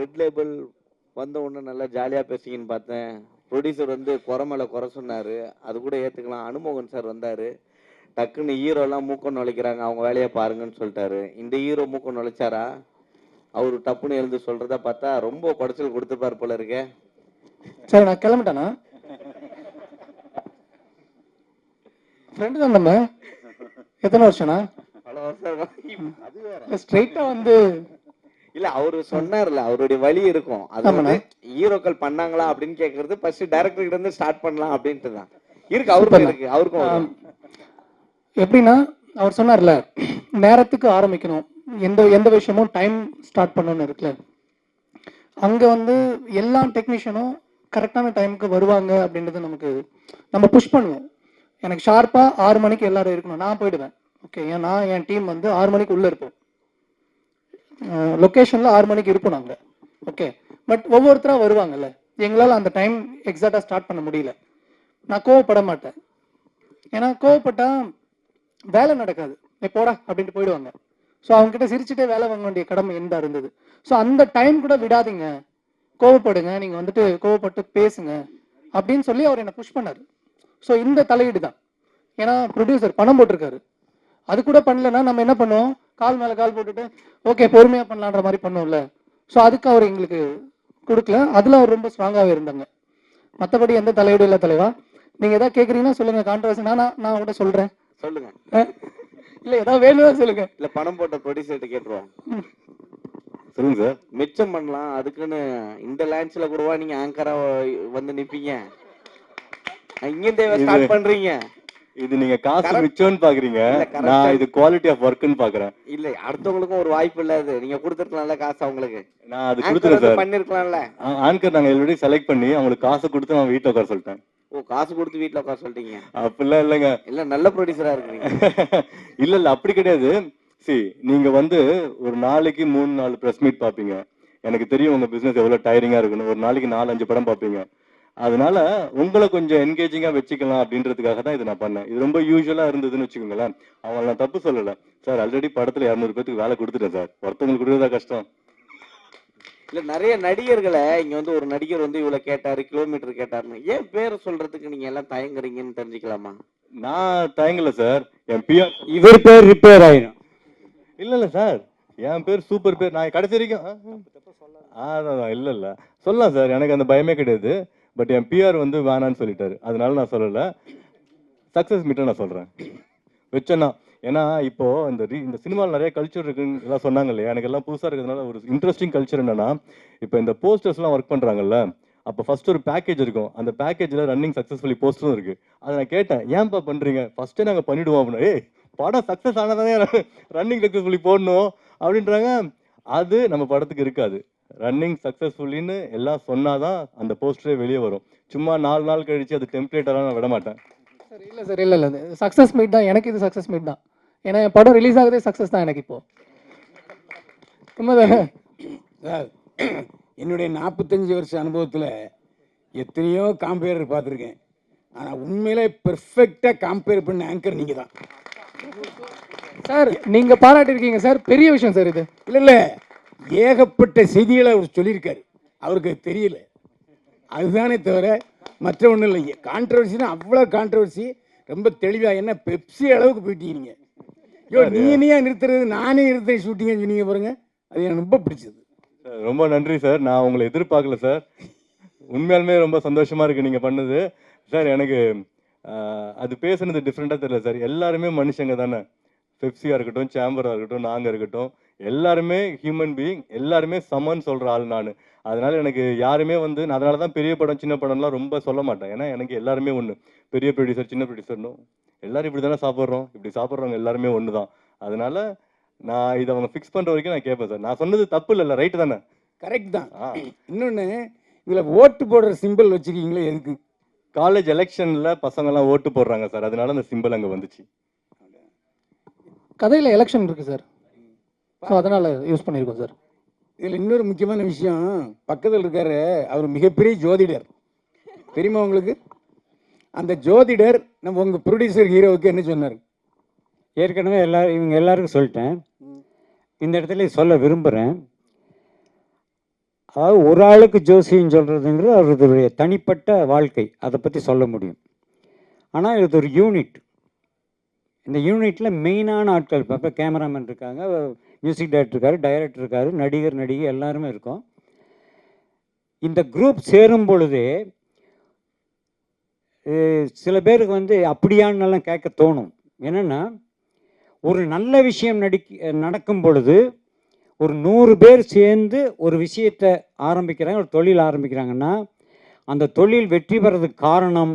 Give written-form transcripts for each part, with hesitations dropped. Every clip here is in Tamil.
ரெட் லேபிள் வந்த உடனே நல்லா ஜாலியாக பேசிங்கன்னு பார்த்தேன். ப்ரொடியூசர் வந்து குறை மேலே குறை சொன்னார். அது கூட ஏற்றுக்கலாம். அனுமோகன் சார் வந்தார். டக்குன்னு ஹீரோலாம் மூக்கம் நுழைக்கிறாங்க, அவங்க வேலையை பாருங்கன்னு சொல்லிட்டாரு. இந்த ஹீரோ மூக்கம் நுழைச்சாரா? அவரு டப்புன்னு எழுந்து சொல்றத பார்த்தா ரொம்ப குடைச்சல் கொடுத்துப்பார் போல இருக்கே. சரி, நான் கிளம்பிட்டேனா? ஃப்ரெண்டு தான் நம்ம. எத்தனை வருஷம்னா? பல வருஷம். ஸ்ட்ரைட்டா வந்து இல்ல அவரு சொன்னார்ல, அவருடைய வழி இருக்கும். அது வந்து ஹீரோக்கள் பண்ணாங்களா அப்படின்னு கேட்கறது ஃபர்ஸ்ட் டைரக்டர் கிட்ட இருந்து ஸ்டார்ட் பண்ணலாம் அப்படின்ட்டு தான் இருக்கு. அவருக்கும் இருக்கு. அவருக்கும் எப்படின்னா, அவர் சொன்னார்ல, நேரத்துக்கு ஆரம்பிக்கணும், எந்த எந்த விஷயமும் டைம் ஸ்டார்ட் பண்ணணும்னு இருக்குல்ல. அங்க வந்து எல்லா டெக்னீஷியனும் கரெக்டான டைமுக்கு வருவாங்க அப்படின்றது நமக்கு நம்ம புஷ் பண்ணுவோம். எனக்கு ஷார்ப்பா 6 மணிக்கு எல்லாரும் இருக்கணும், நான் போயிடுவேன். ஓகே, ஏன்னா என் டீம் வந்து 6 மணிக்கு உள்ள இருப்போம். லொக்கேஷன்ல 6 மணிக்கு இருப்போம் நாங்க. ஓகே, பட் ஒவ்வொருத்தரா வருவாங்கல்ல, எங்களால் அந்த டைம் எக்ஸாக்டா ஸ்டார்ட் பண்ண முடியல. நான் கோவப்பட மாட்டேன். ஏன்னா கோவப்பட்டா வேலை நடக்காது. போடா அப்படின்ட்டு போயிடுவாங்க. ஸோ அவங்க கிட்ட சிரிச்சுட்டே வேலை வாங்க வேண்டிய கடமை எந்த இருந்தது. ஸோ அந்த டைம் கூட விடாதீங்க, கோவப்படுங்க, நீங்க வந்துட்டு கோவப்பட்டு பேசுங்க அப்படின்னு சொல்லி அவர் என்னை புஷ் பண்ணாரு. ஸோ இந்த தலையீடு தான். ஏன்னா ப்ரொடியூசர் பணம் போட்டிருக்காரு, அது கூட பண்ணலன்னா நம்ம என்ன பண்ணுவோம், கால் மேலே கால் போட்டுட்டு ஓகே பொறுமையாக பண்ணலான்ற மாதிரி பண்ணுவோம்ல. ஸோ அதுக்கு அவர் எங்களுக்கு கொடுக்கல. அதில் அவர் ரொம்ப ஸ்ட்ராங்காகவே இருந்தாங்க. மற்றபடி எந்த தலையீடும் இல்லை தலைவா. நீங்கள் எதாவது கேட்குறீங்கன்னா சொல்லுங்கள். கான்ட்ரவர்சி நான் கூட சொல்கிறேன். சொல்லுங்க. இல்லை ஏதாவது வேணும்தான் சொல்லுங்க. இல்லை பணம் போட்ட ப்ரொடியூசர்கிட்ட கேட்டுருவோம். சொல்லுங்க சார். மிச்சம் பண்ணலாம். அதுக்குன்னு இந்த லான்ச்ல கூடவா நீங்க ஆங்கரா வந்து நிப்பீங்க? இங்க ஸ்டார்ட் பண்றீங்க. இது நீங்க காசு மிச்சம்னு பாக்குறீங்க, நான் இது குவாலிட்டி ஆஃப் ஒர்க்னு பாக்குறேன். இல்ல அடுத்தவங்களுக்கும் ஒரு வாய்ப்பு இல்ல. அது நீங்க கொடுத்துருக்கலாம்ல காசு அவங்களுக்கு. நான் அது கொடுத்துறேன் சார். பண்ணிருக்கலாம்ல. ஆங்கர் நாங்க ஆல்ரெடி செலக்ட் பண்ணி அவங்களுக்கு காசு கொடுத்து நான் வீட்டுல உட்கார சொல்லிட்டேன். ஓ, காசு கொடுத்து வீட்டுல உட்கார சொல்லிட்டீங்க? அப்படிலாம் இல்லைங்க. இல்ல நல்ல ப்ரொடியூசரா இருக்கீங்க. இல்ல இல்ல அப்படி கிடையாது. நீங்க வந்து ஒரு நாளைக்கு 3-4 பிரஸ் மீட் பாப்பீங்க. எனக்கு தெரியும் உங்க பிசினஸ் எவ்வளவு டயரிங்கா இருக்குன்னு. ஒரு நாளைக்கு 4-5 படம் பாப்பீங்க. அதனால உங்களை கொஞ்சம் என்கேஜிங்கா வச்சுக்கலாம் அப்படின்றதுக்காக தான் இதை நான் பண்ணேன். இது ரொம்ப யூஸ்வலா இருந்ததுன்னு வச்சுக்கோங்களேன். அவங்க நான் தப்பு சொல்லல சார். ஆல்ரெடி படத்துல 200 பேருக்கு வேலை கொடுத்துட்டேன் சார். ஒருத்தவங்களுக்கு கொடுத்ததா கஷ்டம். இல்ல நிறைய நடிகர்களை இங்க வந்து ஒரு நடிகர் வந்து இவ்வளவு கேட்டாரு, கிலோமீட்டர் கேட்டாருன்னு ஏன் பேரை சொல்றதுக்கு நீங்க எல்லாம் தயங்குறீங்கன்னு தெரிஞ்சுக்கலாமா? நான் தயங்கல சார். என் பிஆர் இவர் பேர் ரிப்பேர் ஆயிடும். இல்ல சார், என் பேர் சூப்பர் பேர். நான் கடைசி வரைக்கும் இல்ல இல்ல சொல்லலாம் சார், எனக்கு அந்த பயமே கிடையாது. பட் என் பிஆர் வந்து வேணான்னு சொல்லிட்டாரு, அதனால நான் சொல்லல. சக்சஸ் மீட்டை நான் சொல்றேன் வச்சேன்னா. ஏன்னா இப்போ இந்த சினிமாவில் நிறைய கல்ச்சர் இருக்குன்னு எல்லாம் சொன்னாங்க இல்லையா, எனக்கு எல்லாம் புதுசாக இருக்கிறதுனால ஒரு இன்ட்ரெஸ்டிங் கல்ச்சர் என்னன்னா, இப்போ இந்த போஸ்டர்ஸ்லாம் ஒர்க் பண்ணுறாங்கல்ல, அப்போ ஃபர்ஸ்ட் ஒரு பேக்கேஜ் இருக்கும். அந்த பேக்கேஜில் ரன்னிங் சக்ஸஸ்ஃபுல்லி போஸ்டரும் இருக்கு. அதை நான் கேட்டேன், ஏன்பா பண்ணுறீங்க? ஃபர்ஸ்ட்டே நாங்கள் பண்ணிவிடுவோம் அப்படின்னா, ஏய் படம் சக்ஸஸ் ஆனதானே ரன்னிங் சக்ஸஸ்ஃபுல்லி போடணும் அப்படின்றாங்க. அது நம்ம படத்துக்கு இருக்காது. ரன்னிங் சக்ஸஸ்ஃபுல்லின்னு எல்லாம் சொன்னாதான் அந்த போஸ்டரே வெளியே வரும். சும்மா 4 நாள் கழிச்சு அது டெம்ப்ளேட்டெல்லாம் நான் விட மாட்டேன் சார். இல்லை சார், இல்லை இல்லை, சக்ஸஸ் மீட் தான் எனக்கு. இது சக்ஸஸ் மீட் தான். ஏன்னா என் படம் ரிலீஸ் ஆகுதே சக்ஸஸ் தான் எனக்கு. இப்போ உண்மைதானே சார்? என்னுடைய 45 வருஷ அனுபவத்தில் எத்தனையோ காம்பேரர் பார்த்துருக்கேன். ஆனால் உண்மையிலே பெர்ஃபெக்டாக காம்பேர் பண்ண ஆங்கர் நீங்கள் தான் சார். நீங்கள் பாராட்டியிருக்கீங்க சார், பெரிய விஷயம் சார் இது. இல்லை இல்லை, ஏகப்பட்ட செய்திகளை அவர் சொல்லியிருக்காரு, அவருக்கு தெரியல, அதுதானே தவிர மற்ற ஒன்றும் இல்லை. கான்ட்ரவர்சினா அவ்வளோ கான்ட்ரவர்சி, ரொம்ப தெளிவாக. என்ன பெப்சி அளவுக்கு போயிட்டீங்க. ஐயோ நீயா நிறுத்துறது, நானே நிறுத்த ஷூட்டிங்னு சொன்னீங்க பாருங்க, அது எனக்கு ரொம்ப பிடிச்சது. ரொம்ப நன்றி சார். நான் உங்களை எதிர்பார்க்கல சார். உண்மையாலுமே ரொம்ப சந்தோஷமா இருக்கு நீங்க பண்ணது சார். எனக்கு அது பேசுனது டிஃப்ரெண்டாக தெரியல சார். எல்லாருமே மனுஷங்க தானே. பெப்சியாக இருக்கட்டும், சேம்பராக இருக்கட்டும், நாங்கள் இருக்கட்டும், எல்லாருமே ஹியூமன் பீயிங், எல்லாருமே சமன்னு சொல்கிற ஆள் நான். அதனால எனக்கு யாருமே வந்து நான் அதனால தான் பெரிய படம் சின்ன படம்லாம் ரொம்ப சொல்ல மாட்டேன். ஏன்னா எனக்கு எல்லாருமே ஒன்று, பெரிய ப்ரொடியூசர் சின்ன ப்ரொடியூசர்னும் எல்லாரும் இப்படி தானே சாப்பிட்றோம், இப்படி சாப்பிட்றவங்க எல்லாருமே ஒன்று தான். அதனால நான் இதை அவங்க ஃபிக்ஸ் பண்ணுற வரைக்கும் நான் கேட்பேன் சார். நான் சொன்னது தப்பு இல்லை, ரைட்டு தானே? கரெக்ட் தான். இன்னொன்று, இதில் ஓட்டு போடுற சிம்பிள் வச்சுருக்கீங்களே, எதுக்கு? காலேஜ் எலெக்ஷனில் பசங்கள்லாம் ஓட்டு போடுறாங்க சார், அதனால அந்த சிம்பிள் அங்கே வந்துச்சு. கதையில் எலெக்ஷன் இருக்குது சார், ஸோ அதனால் யூஸ் பண்ணியிருக்கோம் சார். இதில் இன்னொரு முக்கியமான விஷயம், பக்கத்தில் இருக்காரு, அவர் மிகப்பெரிய ஜோதிடர், தெரியுமா உங்களுக்கு? அந்த ஜோதிடர் நம்ம உங்கள் ப்ரொடியூசர் ஹீரோவுக்கு என்ன சொன்னார்? ஏற்கனவே இவங்க எல்லாருக்கும் சொல்லிட்டேன். இந்த இடத்துல சொல்ல விரும்புகிறேன். அதாவது ஒரு ஆளுக்கு ஜோசியம் சொல்கிறதுங்கிறது அவருடைய தனிப்பட்ட வாழ்க்கை, அதை பற்றி சொல்ல முடியும். ஆனால் இது ஒரு யூனிட். இந்த யூனிட்டில் மெயினான ஆட்கள் இப்போ கேமராமேன் இருக்காங்க, மியூசிக் டைரக்டர் இருக்கார், டைரக்டர் இருக்கார், நடிகர் நடிகை எல்லாருமே இருக்கோம். இந்த குரூப் சேரும் பொழுதே சில பேருக்கு வந்து அப்படியானெல்லாம் கேட்க தோணும். என்னென்னா, ஒரு நல்ல விஷயம் நடக்கும் பொழுது ஒரு 100 பேர் சேர்ந்து ஒரு விஷயத்தை ஆரம்பிக்கிறாங்க, ஒரு தொழில் ஆரம்பிக்கிறாங்கன்னா அந்த தொழில் வெற்றி பெறதுக்கு காரணம்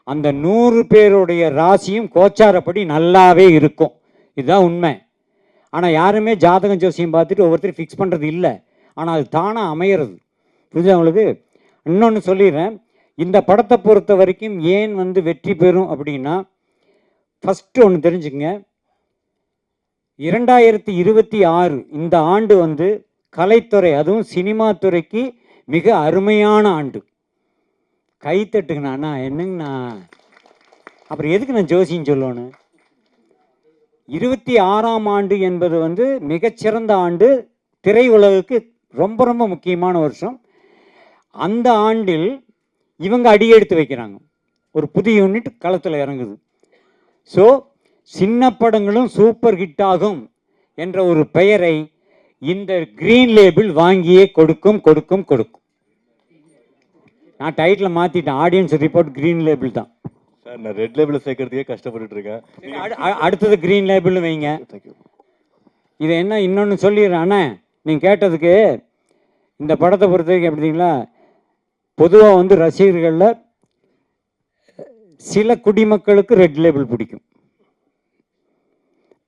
அந்த 100 பேருடைய ராசியும் கோச்சாரப்படி நல்லாவே இருக்கும். இதுதான் உண்மை. ஆனால் யாருமே ஜாதகம் ஜோசியம் பார்த்துட்டு ஒவ்வொருத்தரும் ஃபிக்ஸ் பண்ணுறது இல்லை. ஆனால் அது தானாக அமையிறது. புரிஞ்சா உங்களுக்கு? இன்னொன்று சொல்லிடுறேன். இந்த படத்தை பொறுத்த வரைக்கும் ஏன் வந்து வெற்றி பெறும் அப்படின்னா, ஃபஸ்ட்டு ஒன்று தெரிஞ்சுக்கங்க, 2026 இந்த ஆண்டு வந்து கலைத்துறை, அதுவும் சினிமா துறைக்கு மிக அருமையான ஆண்டு. கைத்தட்டுங்கண்ணா. என்னங்கண்ணா, அப்புறம் எதுக்கு நான் ஜோசியம் சொல்லணும்? 26ஆம் ஆண்டு என்பது வந்து மிகச்சிறந்த ஆண்டு, திரையுலகுக்கு ரொம்ப ரொம்ப முக்கியமான வருஷம். அந்த ஆண்டில் இவங்க அடியெடுத்து வைக்கிறாங்க, ஒரு புதிய யூனிட் களத்தில் இறங்குது. ஸோ சின்ன படங்களும் சூப்பர் ஹிட் ஆகும் என்ற ஒரு பெயரை இந்த கிரீன் லேபிள் வாங்கியே கொடுக்கும் கொடுக்கும் கொடுக்கும். நான் டைட்டில் மாற்றிட்டேன், ஆடியன்ஸ் ரிப்போர்ட் கிரீன் லேபிள் தான் சார். நான் ரெட் லேபிள் சேர்க்கறதுக்கே கஷ்டப்பட்டுட்டு இருக்கேன். அடுத்தது கிரீன் லேபிள் வைங்க. இது என்ன இன்னொன்று சொல்லிடுறேன் அண்ணா, நீங்கள் கேட்டதுக்கு. இந்த படத்தை பொறுத்த வரைக்கும் எப்படிங்களா, பொதுவாக வந்து ரசிகர்களில் சில குடிமக்களுக்கு ரெட் லேபிள் பிடிக்கும்,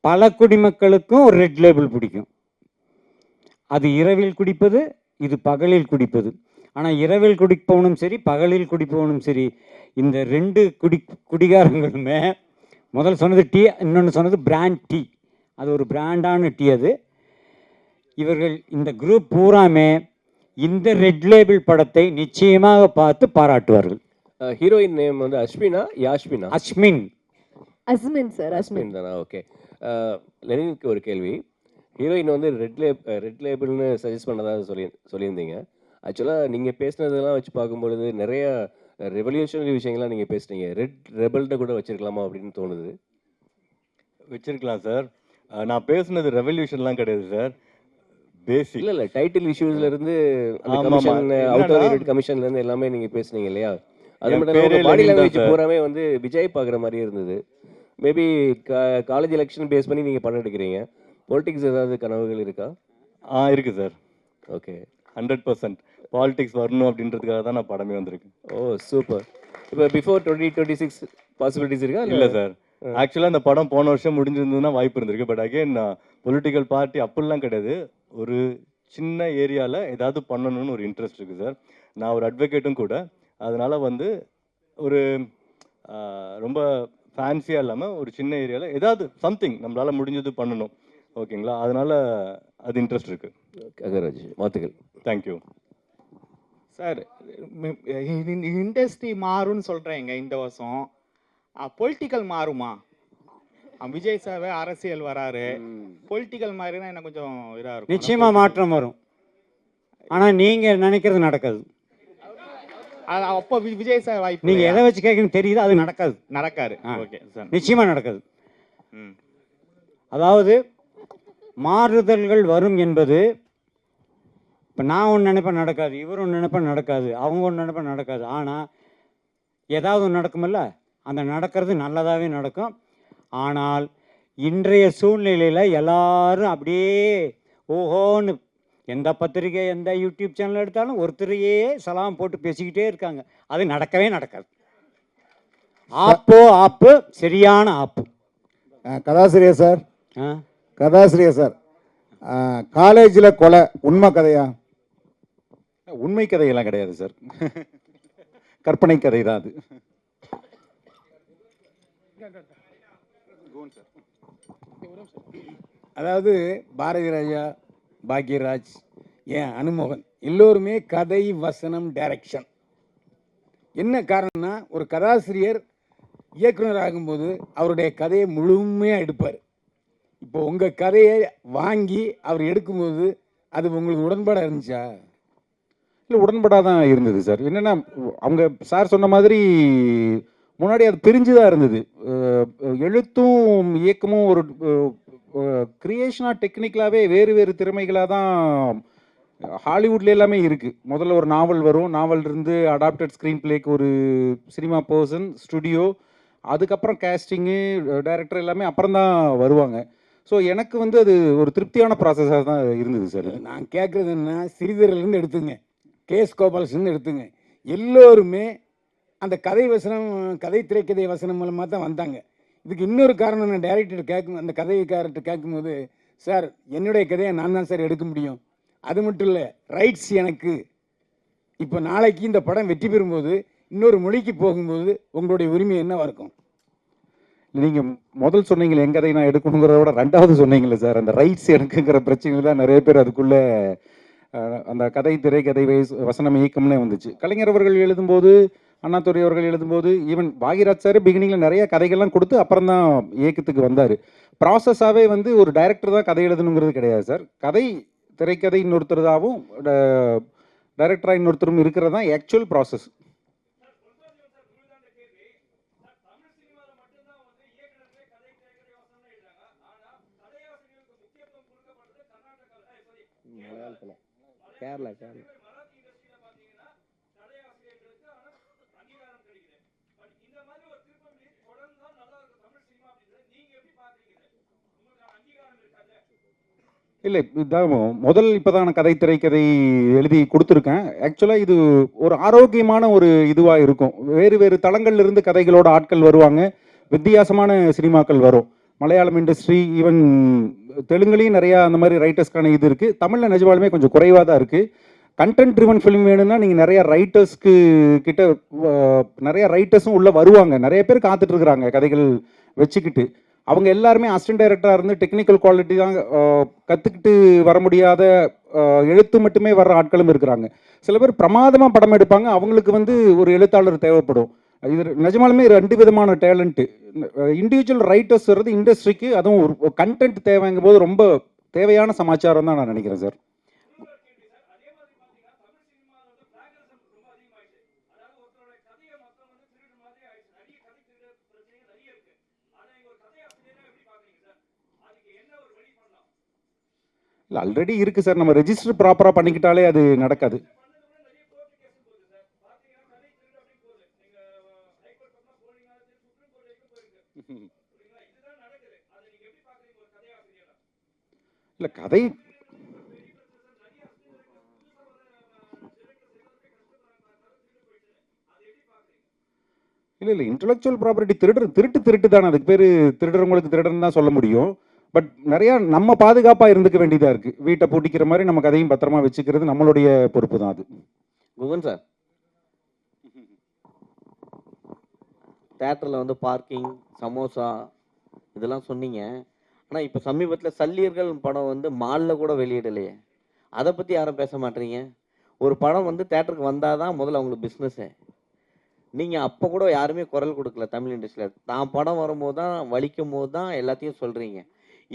பல குடிமக்களுக்கும் ஒரு ரெட் லேபிள் பிடிக்கும். அது இரவில் குடிப்பது, இது பகலில் குடிப்பது. ஆனால் இரவில் குடிப்பவனும் சரி, பகலில் குடிப்பவனும் சரி, இந்த 2 குடிகாரங்களுமே, முதல் சொன்னது டீ, இன்னொன்று சொன்னது பிராண்ட் டீ. அது ஒரு பிராண்டான டீ. அது இவர்கள் இந்த குரூப் பூராமே இந்த ரெட் லேபிள் படத்தை நிச்சயமாக பார்த்து பாராட்டுவார்கள். ஹீரோயின் நேம் வந்து அஸ்மினா, யாஸ்மினா? அஸ்மின். அஸ்மின் சார், அஸ்மின் தானா? ஓகே. லெனினுக்கு ஒரு கேள்வி. ஹீரோயின் வந்து ரெட் லேபிள்னு சஜஸ்ட் பண்ணதாக சொல்லியிருந்தீங்க. ஆக்சுவலாக நீங்கள் பேசுனதெல்லாம் வச்சு பார்க்கும்பொழுது நிறைய ரெவல்யூஷனரி விஷயங்கள்லாம் நீங்கள் பேசுனீங்க. ரெட் ரெபல்கிட்ட கூட வச்சிருக்கலாமா அப்படின்னு தோணுது. வச்சிருக்கலாம் சார். நான் பேசுனது ரெவல்யூஷன்லாம் கிடையாது சார், பேசிக். இல்லை டைட்டில் இஷ்யூஸ்லேருந்து அந்த கமிஷன், அவுட் கமிஷன்லேருந்து எல்லாமே நீங்கள் பேசுனீங்க இல்லையா? அது மட்டும் இல்லாமல் பாடி லாங்குவேஜ் பூராமே வந்து விஜய் பார்க்குற மாதிரியே இருந்தது. மேபி காலேஜ் எலெக்ஷன் பேஸ் பண்ணி நீங்கள் படம் எடுக்கிறீங்க. பொலிட்டிக்ஸ் ஏதாவது கனவுகள் இருக்கா? இருக்குது சார். ஓகே. 100% பாலிடிக்ஸ் வரணும் அப்படின்றதுக்காக தான் நான் படமே வந்திருக்கு. ஓ சூப்பர். இப்போ பிஃபோர் 2026 பாசிபிலிட்டிஸ் இருக்கா? இல்லை சார், ஆக்சுவலாக இந்த படம் போன வருஷம் முடிஞ்சிருந்ததுன்னா வாய்ப்பு இருந்திருக்கு. பட் அகைன் பொலிட்டிக்கல் பார்ட்டி அப்படிலாம் கிடையாது. ஒரு சின்ன ஏரியாவில் ஏதாவது பண்ணணும்னு ஒரு இன்ட்ரெஸ்ட் இருக்குது சார். நான் ஒரு அட்வொகேட்டும் கூட. அதனால் வந்து ஒரு ரொம்ப ஃபேன்சியாக இல்லாமல் ஒரு சின்ன ஏரியாவில் ஏதாவது சம்திங் நம்மளால் முடிஞ்சது பண்ணணும். ஓகேங்களா? அதனால் அது இன்ட்ரெஸ்ட் இருக்குது. அகராஜ் வாழ்த்துக்கள். Thank you sir. இண்டஸ்ட்ரி மாறும்னு சொல்கிறேங்க இந்த வருஷம். பொலிட்டிக்கல் மாறுமா? விஜய் சார் அரசியல் வராரு, பொலிட்டிக்கல் மாறினா எனக்கு கொஞ்சம் இதாக இருக்கும். நிச்சயமா மாற்றம் வரும். ஆனால் நீங்கள் நினைக்கிறது நடக்காது. அப்போ விஜய் சார் வாய்ப்பு. நீங்கள் எதை வச்சு கேட்கணும் தெரியுது, அது நடக்காது. நடக்காது. ஓகே சார், நிச்சயமா நடக்காது. அதாவது மாறுதல்கள் வரும் என்பது, இப்போ நான் ஒன்று நினைப்பேன் நடக்காது, இவர் ஒன்று நினைப்பேன் நடக்காது, அவங்க ஒன்று நினைப்பேன் நடக்காது. ஆனால் ஏதாவது ஒன்று நடக்குமில்ல, அந்த நடக்கிறது நல்லதாகவே நடக்கும். ஆனால் இன்றைய சூழ்நிலையில் எல்லாரும் அப்படியே ஓஹோன்னு எந்த பத்திரிகை எந்த யூடியூப் சேனல் எடுத்தாலும் ஒருத்தரையே சலாம் போட்டு பேசிக்கிட்டே இருக்காங்க. அது நடக்கவே நடக்காது. ஆப்பு சரியான ஆப்பு. கதாசிரியர் சார், ஆ கதாசிரியர் சார், காலேஜில் கொலை உண்மை கதையா? உண்மை கதையெல்லாம் கிடையாது சார், கற்பனை கதை தான் அது. அதாவது பாரதி ராஜா, பாக்யராஜ், ஏன் அனுமோகன் எல்லோருமே கதை, வசனம், டைரக்ஷன். என்ன காரணம்னா, ஒரு கதாசிரியர் இயக்குனர் ஆகும்போது அவருடைய கதையை முழுமையாக எடுப்பார். இப்போ உங்கள் கதையை வாங்கி அவர் எடுக்கும்போது அது உங்களுக்கு உடன்பாடாக இருந்துச்சா? இல்லை உடன்படாக தான் இருந்தது சார். என்னென்னா அவங்க சார் சொன்ன மாதிரி முன்னாடி அது பிரிஞ்சு தான் இருந்தது. எழுத்தும் இயக்கமும் ஒரு கிரியேஷனாக டெக்னிக்கலாகவே வேறு வேறு திறமைகளாக தான் ஹாலிவுட்ல எல்லாமே இருக்குது. முதல்ல ஒரு நாவல் வரும், நாவல் இருந்து அடாப்டட் ஸ்க்ரீன் பிளேக்கு ஒரு சினிமா பர்சன், ஸ்டுடியோ, அதுக்கப்புறம் கேஸ்டிங்கு, டைரக்டர் எல்லாமே அப்புறம் தான் வருவாங்க. ஸோ எனக்கு வந்து அது ஒரு திருப்தியான ப்ராசஸாக தான் இருந்தது சார். நான் கேட்குறது என்ன, சிறிதரிலிருந்து எடுத்துங்க, கேஎஸ் கோபாலகிருஷ்ணன் எடுத்துங்க, எல்லோருமே அந்த கதை வசனம், கதை திரைக்கதை வசனம் மூலமாக தான் வந்தாங்க. இதுக்கு இன்னொரு காரணம், நான் டைரக்டர் அந்த கதைக்காரர்கிட்ட கேட்கும்போது, சார் என்னுடைய கதையை நான் தான் சார் எடுக்க முடியும், அது மட்டும் இல்லை ரைட்ஸ் எனக்கு, இப்போ நாளைக்கு இந்த படம் வெற்றி பெறும்போது இன்னொரு மொழிக்கு போகும்போது உங்களுடைய உரிமை என்னவா இருக்கும்? நீங்கள் முதல் சொன்னீங்களே என் கதை நான் எடுக்கணுங்கிறத விட ரெண்டாவது சொன்னீங்களே சார், அந்த ரைட்ஸ் எனக்குங்கிற பிரச்சனை தான் நிறைய பேர் அதுக்குள்ளே அந்த கதை திரைக்கதை வசனம் இயக்கம்னே வந்துச்சு. கலைஞர் அவர்கள் எழுதும்போது, அண்ணாதுரை அவர்கள் எழுதும்போது, ஈவன் பாகிராஜ் சார் பிகினிங்கில் நிறைய கதைகள்லாம் கொடுத்து அப்புறம் தான் இயக்கத்துக்கு வந்தார். ப்ராசஸாகவே வந்து ஒரு டைரக்டர் தான் கதை எழுதணுங்கிறது கிடையாது சார். கதை திரைக்கதை இன்னொருத்தரதாகவும் டைரக்டராக இன்னொருத்தரும் இருக்கிறது தான் ஆக்சுவல் ப்ராசஸ். கேரளா இல்லை, இதுதான் முதல் இப்போ தான் நான் கதை திரைக்கதை எழுதி கொடுத்துருக்கேன். ஆக்சுவலாக இது ஒரு ஆரோக்கியமான ஒரு இதுவாக இருக்கும். வேறு வேறு தளங்கள்லேருந்து கதைகளோட ஆட்கள் வருவாங்க, வித்தியாசமான சினிமாக்கள் வரும். மலையாளம் இண்டஸ்ட்ரி, ஈவன் தெலுங்குலேயும் நிறையா அந்த மாதிரி ரைட்டர்ஸ்க்கான இது இருக்குது. தமிழில் நிஜமாலுமே கொஞ்சம் குறைவாக தான் இருக்குது. கண்டென்ட் ட்ரிவன் ஃபிலிம் வேணும்னா நீங்கள் நிறையா ரைட்டர்ஸ்க்கு கிட்ட நிறையா ரைட்டர்ஸும் உள்ளே வருவாங்க. நிறைய பேர் காத்துட்ருக்குறாங்க கதைகள் வச்சுக்கிட்டு. அவங்க எல்லாருமே அசிஸ்டன்ட் டைரக்டராக இருந்து டெக்னிக்கல் குவாலிட்டி தான் கற்றுக்கிட்டு வர முடியாத, எழுத்து மட்டுமே வர்ற ஆட்களும் இருக்கிறாங்க. சில பேர் பிரமாதமாக படம் எடுப்பாங்க, அவங்களுக்கு வந்து ஒரு எழுத்தாளர் தேவைப்படும். இது நிஜமாலுமே 2 விதமான டேலண்ட்டு. இண்டிவிஜுவல் ரைட்டர்ஸ் வர்றது இண்டஸ்ட்ரிக்கு, அதுவும் ஒரு கண்டென்ட் தேவைங்கும் போது ரொம்ப தேவையான சமாச்சாரம் தான் நான் நினைக்கிறேன் சார். இல்லை ஆல்ரெடி இருக்குது சார், நம்ம ரெஜிஸ்டர் ப்ராப்பராக பண்ணிக்கிட்டாலே அது நடக்காது. இல்லை கதை இல்லை இன்டலெக்சுவல் ப்ராப்பர்ட்டி திருட்டு தானே, அதுக்கு பேர் திருடுறவங்களுக்கு திருடன்னு தான் சொல்ல முடியும். பட் நிறையா நம்ம பாதுகாப்பாக இருந்துக்க வேண்டியதாக இருக்குது. வீட்டை பூட்டிக்கிற மாதிரி நம்ம கதையும் பத்திரமா வச்சுக்கிறது நம்மளுடைய பொறுப்பு தான் அது. குகன் சார், தேட்டரில் வந்து பார்க்கிங், சமோசா இதெல்லாம் சொன்னீங்க. ஆனால் இப்போ சமீபத்தில் சல்லியர்கள் படம் வந்து மாலில் கூட வெளியிடலையே, அதை பற்றி யாரும் பேச மாட்டீங்க. ஒரு படம் வந்து தேட்டருக்கு வந்தால் தான் முதல்ல அவங்களுக்கு பிஸ்னஸ்ஸு. நீங்கள் அப்போ கூட யாருமே குரல் கொடுக்கல தமிழ் இண்டஸ்ட்ரியில். தான் படம் வரும்போது தான், வலிக்கும் போது தான் எல்லாத்தையும் சொல்கிறீங்க.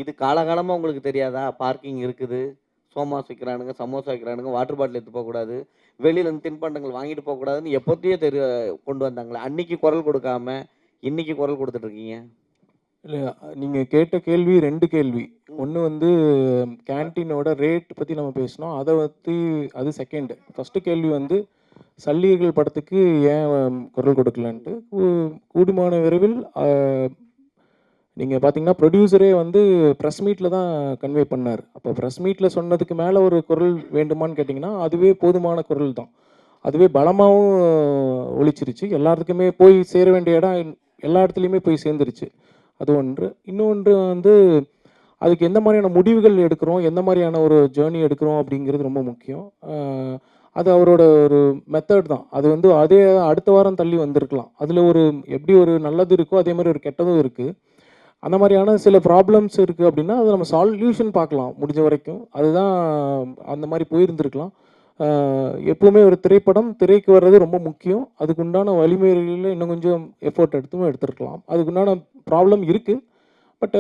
இது காலகாலமாக உங்களுக்கு தெரியாதா? பார்க்கிங் இருக்குது, சோமாஸ் விற்கிறானுங்க, சமோசா விற்கிறானுங்க, வாட்டர் பாட்டில் எடுத்து போகக்கூடாது, வெளியிலேருந்து தின்பண்டங்கள் வாங்கிட்டு போகக்கூடாதுன்னு எப்போத்தையோ கொண்டு வந்தாங்களே. அன்னைக்கு குரல் கொடுக்காம இன்னைக்கு குரல் கொடுத்துட்ருக்கீங்க. இல்லை, நீங்கள் கேட்ட கேள்வி 2 கேள்வி. ஒன்று வந்து கேன்டீனோட ரேட் பற்றி நம்ம பேசினோம், அதை பற்றி அது செகண்டு. ஃபஸ்ட்டு கேள்வி வந்து சல்லியர்கள் படத்துக்கு ஏன் குரல் கொடுக்கலன்ட்டு. கூடுமான விரைவில் நீங்கள் பார்த்தீங்கன்னா ப்ரொடியூசரே வந்து ப்ரெஸ் மீட்டில் தான் கன்வே பண்ணார். அப்போ ப்ரெஸ் மீட்டில் சொன்னதுக்கு மேலே ஒரு குரல் வேண்டுமான்னு கேட்டிங்கன்னா அதுவே போதுமான குரல் தான். அதுவே பலமாகவும் ஒழிச்சிருச்சு. எல்லாத்துக்குமே போய் சேர வேண்டிய இடம் எல்லா இடத்துலையுமே போய் சேர்ந்துருச்சு. அது ஒன்று. இன்னொன்று வந்து அதுக்கு எந்த மாதிரியான முடிவுகள் எடுக்கிறோம், எந்த மாதிரியான ஒரு ஜேர்னி எடுக்கிறோம் அப்படிங்கிறது ரொம்ப முக்கியம். அது அவரோட ஒரு மெத்தட் தான். அது வந்து அதே அடுத்த வாரம் தள்ளி வந்திருக்கலாம். அதில் ஒரு எப்படி ஒரு நல்லது இருக்கோ அதே மாதிரி ஒரு கெட்டதும் இருக்குது. அந்த மாதிரியான சில ப்ராப்ளம்ஸ் இருக்குது அப்படின்னா அதை நம்ம சால்யூஷன் பார்க்கலாம் முடிஞ்ச வரைக்கும். அதுதான் அந்த மாதிரி போயிருந்துருக்கலாம். எப்பவுமே ஒரு திரைப்படம் திரைக்கு வர்றது ரொம்ப முக்கியம். அதுக்குண்டான வலிமைகளில் இன்னும் கொஞ்சம் எஃபோர்ட் எடுத்துருக்கலாம். அதுக்குண்டான ப்ராப்ளம் இருக்குது. பட்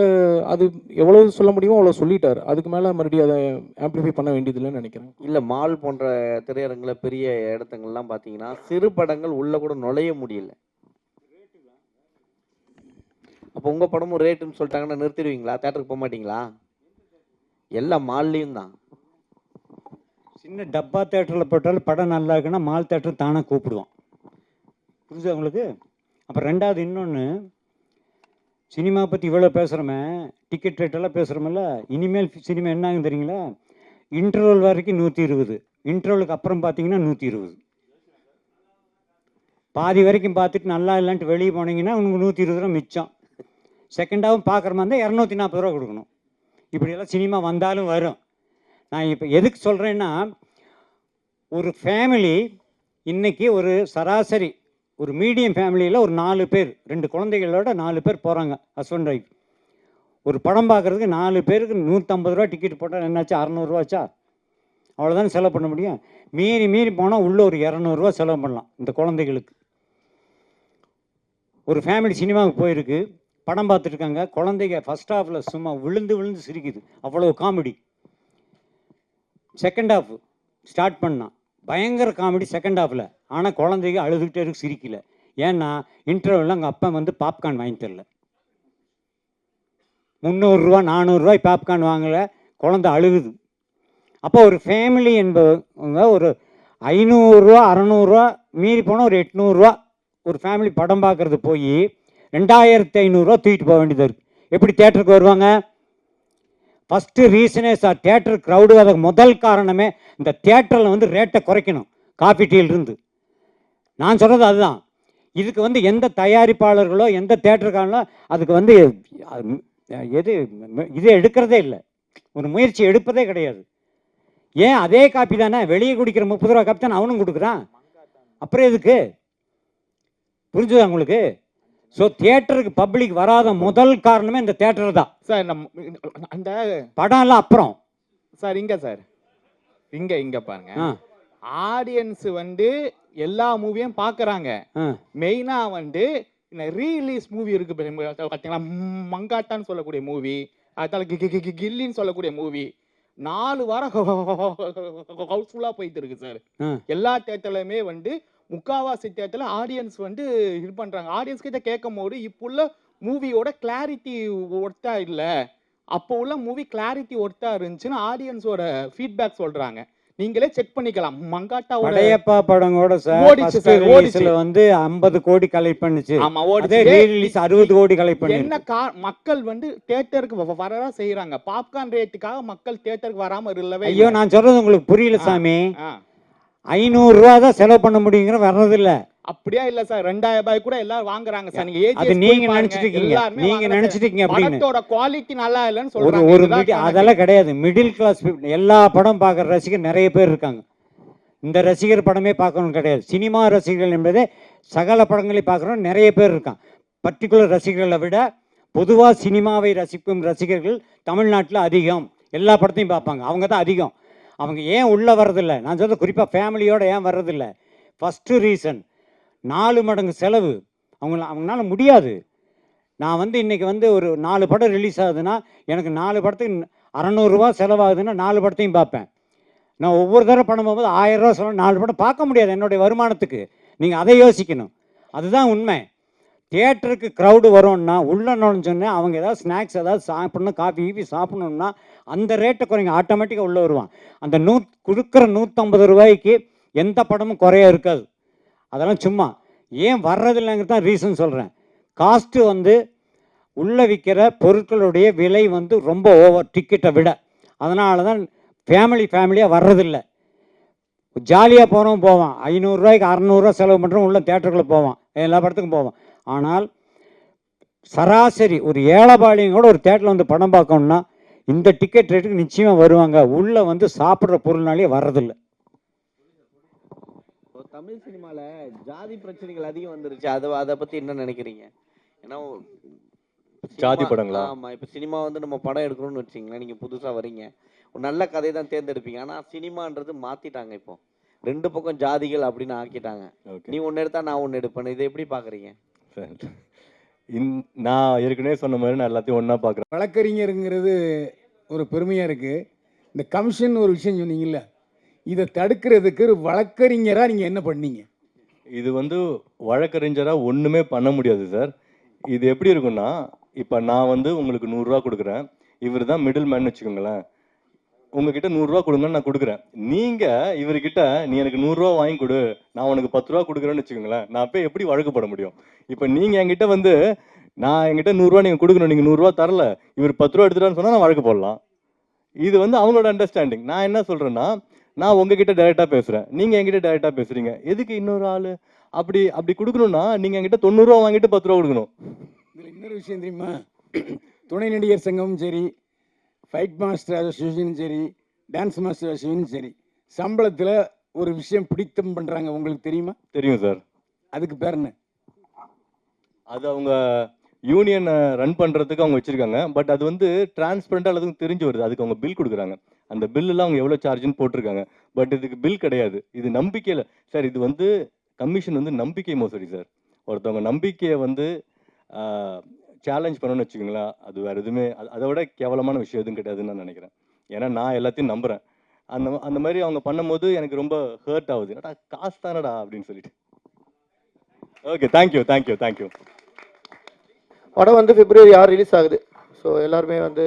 அது எவ்வளோ சொல்ல முடியுமோ அவ்வளோ சொல்லிட்டார். அதுக்கு மேலே மறுபடியும் அதை ஆம்ப்ளிஃபை பண்ண வேண்டியதில்லைன்னு நினைக்கிறேன். இல்ல மால் போன்ற திரையரங்குல பெரிய இடத்துங்கள்லாம் பார்த்தீங்கன்னா, சிறு படங்கள் உள்ள கூட நுழைய முடியல. அப்போ உங்க படமும் ரேட்டுன்னு சொல்லிட்டாங்கன்னா நிறுத்திடுவீங்களா? தியேட்டருக்கு போக மாட்டீங்களா? எல்லா மால்லயும் தான். சின்ன டப்பா தேட்டரில் போட்டாலும் படம் நல்லா இருக்குன்னா மால் தேட்டர் தானே கூப்பிடுவான். புரியுதா உங்களுக்கு? அப்புறம் ரெண்டாவது இன்னொன்று, சினிமா பற்றி இவ்வளோ பேசுகிறோமே, டிக்கெட் ரேட்டெல்லாம் பேசுகிறோமில்ல, இனிமேல் சினிமா என்ன ஆகும் தெரியுங்களா? இன்டர்வல் வரைக்கும் 120, இன்டர்வலுக்கு அப்புறம் பார்த்தீங்கன்னா 120. பாதி வரைக்கும் பார்த்துட்டு நல்லா இல்லைன்ட்டு வெளியே போனீங்கன்னா உங்களுக்கு 120 ரூபா மிச்சம். செகண்டாகவும் பார்க்குற மாதிரி இருந்தால் 240 ரூபா கொடுக்கணும். இப்படியெல்லாம் சினிமா வந்தாலும் வரும். நான் இப்போ எதுக்கு சொல்கிறேன்னா, ஒரு ஃபேமிலி இன்றைக்கி ஒரு சராசரி ஒரு மீடியம் ஃபேமிலியில் ஒரு 4 பேர் 2 குழந்தைகளோட 4 பேர் போகிறாங்க, ஹஸ்பண்ட் ஒய்ஃப். ஒரு படம் பார்க்குறதுக்கு 4 பேருக்கு 150 ரூபா டிக்கெட் போட்டால் என்னாச்சு? 600 ரூபாச்சா? அவ்வளோதானே செலவு பண்ண முடியும். மீறி போனால் உள்ளே ஒரு 200 ரூபா செலவு பண்ணலாம் இந்த குழந்தைகளுக்கு. ஒரு ஃபேமிலி சினிமாவுக்கு போயிருக்கு, படம் பார்த்துட்ருக்காங்க, குழந்தைங்க ஃபஸ்ட் ஹாஃபில் சும்மா விழுந்து சிரிக்குது, அவ்வளோ காமெடி. செகண்ட் ஹாஃப் ஸ்டார்ட் பண்ணான், பயங்கர காமெடி செகண்ட் ஹாஃபில். ஆனால் குழந்தைங்க அழுதுகிட்டே இருக்கு, சிரிக்கல. ஏன்னா இன்டர்வலில் அங்கே அப்பா வந்து பாப்கார்ன் வாங்கி தரல. 300 ரூபா 400 ரூபாய் பாப்கார்ன் வாங்கலை, குழந்தை அழுகுது. அப்போ ஒரு ஃபேமிலி என்பவங்க ஒரு 500 ரூபா 600 ரூபா மீறி போனால் ஒரு 800 ரூபா ஒரு ஃபேமிலி படம் பார்க்குறது போய் 2500 ரூபா தூக்கிட்டு போக வேண்டியது இருக்குது. எப்படி தேட்டருக்கு வருவாங்க? ஃபஸ்ட்டு ரீசனே சார், தேட்டர் க்ரௌடு அதுக்கு முதல் காரணமே இந்த தேட்டரில் வந்து ரேட்டை குறைக்கணும். காஃபி டீலிருந்து நான் சொல்கிறது அதுதான். இதுக்கு வந்து எந்த தயாரிப்பாளர்களோ எந்த தேட்டருக்காரங்களோ அதுக்கு வந்து இது எடுக்கிறதே இல்லை, ஒரு முயற்சி எடுப்பதே கிடையாது. ஏன் அதே காப்பி தானே வெளியே குடிக்கிற 30 ரூபா காப்பி தானே அவனும் கொடுக்குறான், அப்புறம் எதுக்கு? புரிஞ்சுதா உங்களுக்கு? ஸோ தியேட்டருக்கு பப்ளிக் வராத முதல் காரணமே இந்த தியேட்டர் தான் சார். அந்த படம் எல்லாம் அப்புறம் சார் இங்க பாருங்க, ஆடியன்ஸ் வந்து எல்லா மூவியும் பார்க்குறாங்க. மெயினாக வந்து இந்த ரீலீஸ் மூவி இருக்கு பார்த்தீங்களா, மங்காட்டான்னு சொல்லக்கூடிய மூவி, அதால கில்லின்னு சொல்லக்கூடிய மூவி 4 வாரம் ஹவுஸ்ஃபுல்லாக போயிட்டு இருக்கு சார். எல்லா தேட்டர்லையுமே வந்து முக்காவாசி தேட்டரில் ஆடியன்ஸ் வந்து இது பண்ணுறாங்க. ஆடியன்ஸ் கிட்ட கேட்கும் போது இப்போ உள்ள மூவியோட கிளாரிட்டி ஒர்த்தா இல்லை, அப்போ உள்ள மூவி கிளாரிட்டி ஒர்த்தா இருந்துச்சுன்னு ஆடியன்ஸோட ஃபீட்பேக் சொல்கிறாங்க. நீங்களே செக் பண்ணிக்கலாம். மங்காட்டாவோட படையப்பா படங்கோட சார் ஓடிச்சுல வந்து 50 கோடி கலெக்ட் பண்ணுச்சு. ஆமா, ஓடிச்சு. ரீரிலீஸ் 60 கோடி கலெக்ட் பண்ணி. என்ன மக்கள் வந்து தியேட்டருக்கு வரதா செய்யறாங்க, பாப்கார்ன் ரேட்டுக்காக மக்கள் தியேட்டருக்கு வராம இல்லவே. ஐயோ, நான் சொல்றது உங்களுக்கு புரியல சாமி. 500 ரூபா தான் செலவு பண்ண முடியுங்கிற வர்றது இல்ல. அப்படியே இல்ல சார், 2000 ரூபாய் கூட எல்லாரும் வாங்குறாங்க சார். அது நீங்க நினைச்சிட்டு இருக்கீங்க அப்படின்னு. படத்தோட குவாலிட்டி நல்லா இல்லன்னு சொல்றாங்க. ஒரு அதெல்லாம் கிடையாது. மிடில் கிளாஸ் எல்லா படம் பார்க்குற ரசிகர் நிறைய பேர் இருக்காங்க. இந்த ரசிகர் படமே பார்க்கணும் கிடையாது. சினிமா ரசிகர்கள் என்பதே சகல படங்களை பார்க்குறோம் நிறைய பேர் இருக்காங்க. பர்டிகுலர் ரசிகர்களை விட பொதுவாக சினிமாவை ரசிக்கும் ரசிகர்கள் தமிழ்நாட்டில் அதிகம். எல்லா படத்தையும் பார்ப்பாங்க, அவங்க தான் அதிகம். அவங்க ஏன் உள்ளே வர்றதில்லை, நான் சொல்கிறது குறிப்பாக ஃபேமிலியோடு ஏன் வர்றதில்லை? ஃபஸ்ட்டு ரீசன் 4 மடங்கு செலவு. அவங்களால முடியாது. நான் வந்து இன்றைக்கி வந்து ஒரு 4 படம் ரிலீஸ் ஆகுதுன்னா எனக்கு 4 படத்துக்கு 600 ரூபா செலவாகுதுன்னா 4 படத்தையும் பார்ப்பேன். நான் ஒவ்வொரு தடவை படம் போகும்போது 1000 ரூபா செலவு 4 படம் பார்க்க முடியாது என்னுடைய வருமானத்துக்கு. நீங்கள் அதை யோசிக்கணும். அதுதான் உண்மை. தியேட்டருக்கு க்ரௌடு வரும்னா உள்ளே நுழைஞ்சோன்னே அவங்க ஏதாவது ஸ்நாக்ஸ் ஏதாவது சாப்பிட்ணும், காஃபி கீஃபி சாப்பிட்ணுன்னா அந்த ரேட்டை குறைங்க, ஆட்டோமேட்டிக்காக உள்ளே வருவான். அந்த கொடுக்குற 150 ரூபாய்க்கு எந்த படமும் குறைய இருக்காது. அதெல்லாம் சும்மா ஏன் வர்றதில்லைங்கிறது தான் ரீசன் சொல்கிறேன். காஸ்ட்டு வந்து உள்ளே விற்கிற பொருட்களுடைய விலை வந்து ரொம்ப ஓவர் டிக்கெட்டை விட. அதனால தான் ஃபேமிலியாக வர்றதில்லை. ஜாலியாக போகிறவன் போவான், 500 ரூபாய்க்கு 600 ரூபா செலவு பண்ணுறவன் உள்ள தேட்டருக்குள்ளே போவான், எல்லா படத்துக்கும் போவான். ஆனால் சராசரி ஒரு ஏழைபாளையம் கூட ஒரு தேட்டரில் வந்து படம் பார்க்கணுன்னா இந்த டிக்கெட் ரேட்டுக்கு நிச்சயமாக வருவாங்க. உள்ளே வந்து சாப்பிட்ற பொருள்னாலே வர்றதில்லை. தமிழ் சினிமாவில் ஜாதி பிரச்சனைகள் அதிகம் வந்துருச்சு. அதை பற்றி என்ன நினைக்கிறீங்க? ஏன்னா ஜாதி படங்களா? ஆமாம், இப்போ சினிமா வந்து நம்ம படம் எடுக்கணும்னு வச்சிங்களேன், நீங்கள் புதுசாக வரீங்க, ஒரு நல்ல கதையை தான் தேர்ந்தெடுப்பீங்க. ஆனால் சினிமான்றது மாற்றிட்டாங்க. இப்போ 2 பக்கம் ஜாதிகள் அப்படின்னு ஆக்கிட்டாங்க. நீ ஒன்று எடுத்தா நான் ஒன்று எடுப்பேன். இதை எப்படி பார்க்குறீங்க? நான் ஏற்கனவே சொன்ன மாதிரி நான் எல்லாத்தையும் ஒன்றா பார்க்குறேன். வழக்கறிஞருங்கிறது ஒரு பெருமையாக இருக்குது. இந்த கமிஷன் ஒரு விஷயம் சொன்னீங்கல்ல, இதை தடுக்கிறதுக்கு ஒரு வழக்கறிஞராக நீங்கள் என்ன பண்ணீங்க? இது வந்து வழக்கறிஞராக ஒன்றுமே பண்ண முடியாது சார். இது எப்படி இருக்குன்னா, இப்போ நான் வந்து உங்களுக்கு 100 ரூபா கொடுக்குறேன். இவர் தான் மிடில் மேன் வச்சுக்கோங்களேன். உங்ககிட்ட 100 ரூபா கொடுங்கன்னு நான் கொடுக்குறேன். நீங்கள் இவர்கிட்ட நீ எனக்கு 100 ரூபா வாங்கி கொடு, நான் உனக்கு 10 ரூபா கொடுக்குறேன்னு வச்சுக்கோங்களேன். நான் போய் எப்படி வழக்கு போட முடியும்? இப்போ நீங்கள் என்கிட்ட வந்து நான் என்கிட்ட 100 ரூபா நீங்கள் கொடுக்கணும், நீங்கள் 100 ரூபா தரல, இவர் 10 ரூபா எடுத்துட்டான்னு சொன்னால் நான் வழக்கு போடலாம். இது வந்து அவங்களோட அண்டர்ஸ்டாண்டிங். நான் என்ன சொல்கிறேன்னா, நான் உங்ககிட்ட டைரெக்டாக பேசுகிறேன், நீங்கள் என்கிட்ட டைரெக்டாக பேசுகிறீங்க. எதுக்கு இன்னொரு ஆள் அப்படி அப்படி கொடுக்கணும்னா நீங்கள் என்கிட்ட 90 ரூபா வாங்கிட்டு 10 ரூபா கொடுக்கணும். இதில் இன்னொரு விஷயம் தெரியுமா? துணை நடிகர் சங்கமும் சரி, ஃபைட் மாஸ்டர் அசோசியேஷனும் சரி, டான்ஸ் மாஸ்டர் அசோசியேஷனும் சரி, சம்பளத்தில் ஒரு விஷயம் பிடித்தம் பண்ணுறாங்க. உங்களுக்கு தெரியுமா? தெரியும் சார். அதுக்கு பேர் என்ன? அது அவங்க யூனியனை ரன் பண்ணுறதுக்கு அவங்க வச்சுருக்காங்க. பட் அது வந்து டிரான்ஸ்பரண்ட்டாக எல்லாத்துக்கும் தெரிஞ்சு வருது. அதுக்கு அவங்க பில் கொடுக்குறாங்க. அந்த பில்லுலாம் அவங்க எவ்வளோ சார்ஜுன்னு போட்டிருக்காங்க. பட் இதுக்கு பில் கிடையாது. இது நம்பிக்கையில் சார். இது வந்து கமிஷன் வந்து நம்பிக்கை மோசடி சார். ஒருத்தவங்க நம்பிக்கையை வந்து சேலஞ்ச் பண்ணணும்னு வச்சுக்கோங்களேன், அது வேறு எதுவுமே அதை விட கேவலமான விஷயம் எதுவும் கிடையாதுன்னு நான் நினைக்கிறேன். ஏன்னா நான் எல்லாத்தையும் நம்புகிறேன். அந்த மாதிரி அவங்க பண்ணும்போது எனக்கு ரொம்ப ஹர்ட் ஆகுது. என்னடா காசு தானடா அப்படின்னு சொல்லிட்டு. Okay, thank you thank you thank you. படம் வந்து பிப்ரவரி 6 ரிலீஸ் ஆகுது. ஸோ எல்லாருமே வந்து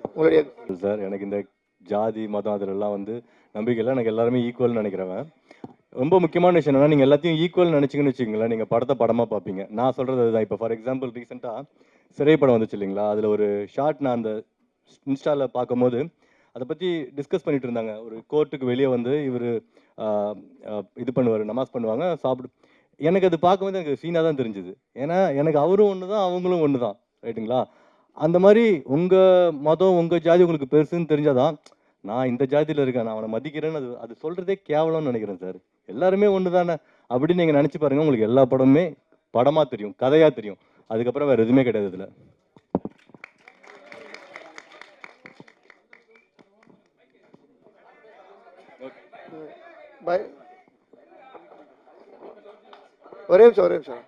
உங்களுடைய சார், எனக்கு இந்த ஜாதி மதம் அதிலெல்லாம் வந்து நம்பிக்கை இல்லை. எனக்கு எல்லாருமே ஈக்குவல்னு நினைக்கிறவன். ரொம்ப முக்கியமான விஷயம் என்னன்னா, நீங்கள் எல்லாத்தையும் ஈக்குவல் நினச்சிங்கன்னு வச்சுக்கோங்களேன், நீங்கள் படத்தை படமாக பார்ப்பீங்க. நான் சொல்கிறது அதுதான். இப்போ ஃபார் எக்ஸாம்பிள் ரீசெண்டாக சிறை படம் வந்துச்சு இல்லைங்களா, அதில் ஒரு ஷார்ட் நான் அந்த இன்ஸ்டாவில் பார்க்கும்போது அதை பற்றி டிஸ்கஸ் பண்ணிட்டு இருந்தாங்க. ஒரு கோர்ட்டுக்கு வெளியே வந்து இவர் இது பண்ணுவார், நமாஸ் பண்ணுவாங்க, சாப்பிடு. எனக்கு அது பார்க்கும்போது எனக்கு சீனாக தான் தெரிஞ்சுது. ஏன்னா எனக்கு அவரும் ஒன்று தான், அவங்களும் ஒன்று தான், ரைட்டுங்களா? அந்த மாதிரி உங்கள் மதம் உங்கள் ஜாதி உங்களுக்கு பெருசுன்னு தெரிஞ்சாதான் நான் இந்த ஜாதியில் இருக்கேன், நான் அவனை மதிக்கிறேன்னு அது சொல்கிறதே கேவலம்னு நினைக்கிறேன் சார். எல்லாருமே ஒன்று தானே அப்படின்னு நீங்கள் நினச்சி பாருங்கள். உங்களுக்கு எல்லா படமுமே படமாக தெரியும், கதையாக தெரியும். அதுக்கப்புறம் வேறு எதுவுமே கிடையாது இதில். ஒரே நிமிஷம்